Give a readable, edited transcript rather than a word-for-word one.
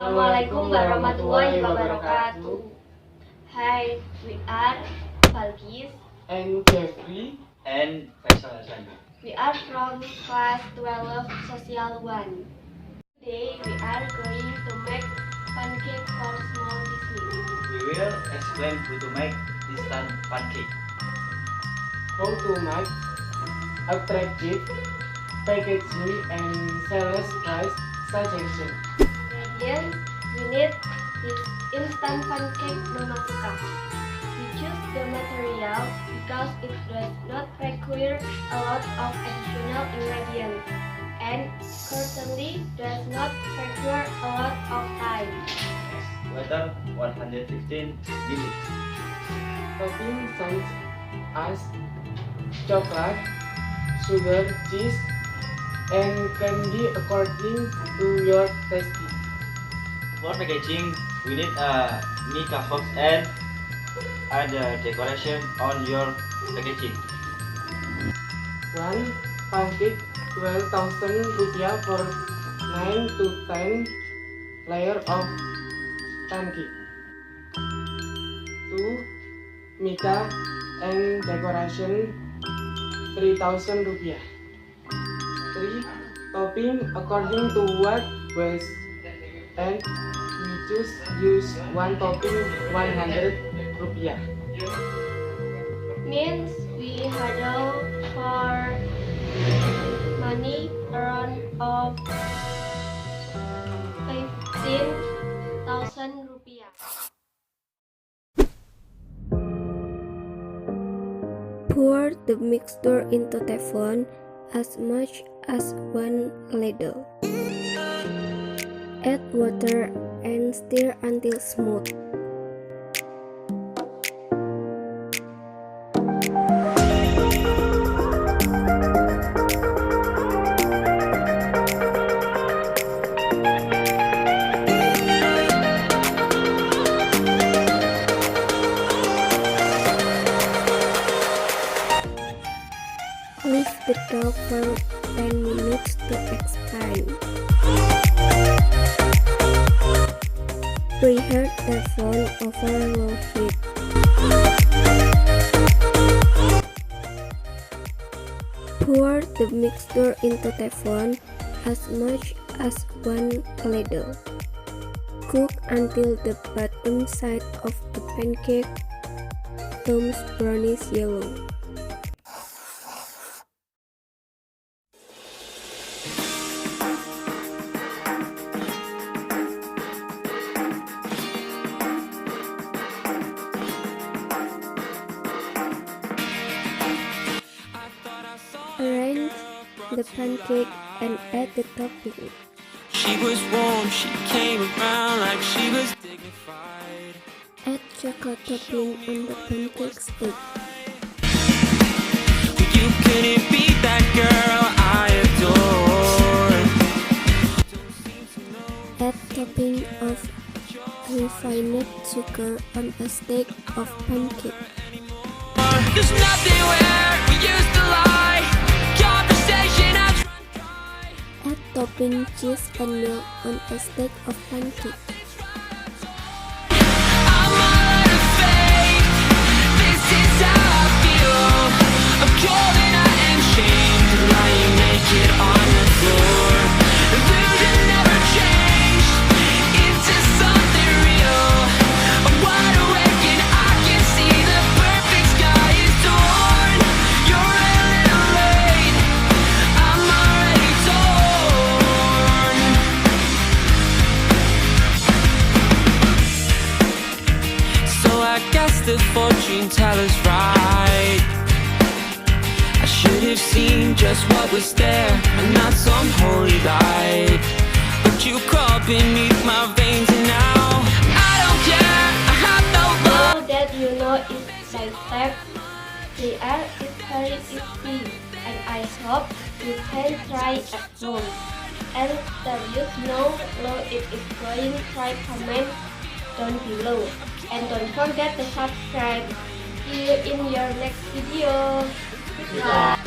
Assalamualaikum warahmatullahi wabarakatuh. Hi, we are Balqis and Jefri and Faisol Harisandi. We are from class 12 Social 1. Today we are going to make pancake for small business. We will explain how to make instant pancake. how to make attractive packaging and sales price suggestion. Ingredients we need this instant pancake Norma suka. We choose the material because it does not require a lot of additional ingredients and certainly does not require a lot of time. Water 115 ml. Topping such as chocolate, sugar, cheese, and candy according to your taste. For packaging, we need a mica box and other decoration on your packaging. One pancake 12,000 rupiah for 9 to 10 layer of pancake. 2 mica and decoration 3,000 rupiah. 3 topping according to what was, and we use one topping 100 rupiah. Means we handle for money around of 15,000 rupiah. Pour the mixture into teflon as much as 1 ladle. Add water and stir until smooth. Leave the dough for 10 minutes to expand. Preheat teflon over low heat. Pour the mixture into teflon as much as 1 ladle. Cook until the bottom side of the pancake turns brownish yellow. Arrange the pancake and add the topping. She was warm, she came around like she was dignified. Add chocolate topping on the pancake stick. You couldn't beat that girl I adore. Add topping of refined sugar on a stick of pancake. There's nothing where we used to lie. Conversation I've tried. Add topping cheese and milk on a stick of pancake. I'm all out of faith. This is how I feel. I'm cold and I am shamed, lying naked on the floor. Illusion never changed into something real. I'm wide awake and I can see the perfect sky is torn. You're a little late. I'm already torn. So I guess the fortune teller's right. I should have seen just what was there and not some holy light. But you crawl beneath my veins and now I don't care. I have no love. Now that you know it by step, PR is very easy, and I hope you can try at home. And that you know it is going, try comment down below, and don't forget to subscribe. See you in your next video. Goodbye.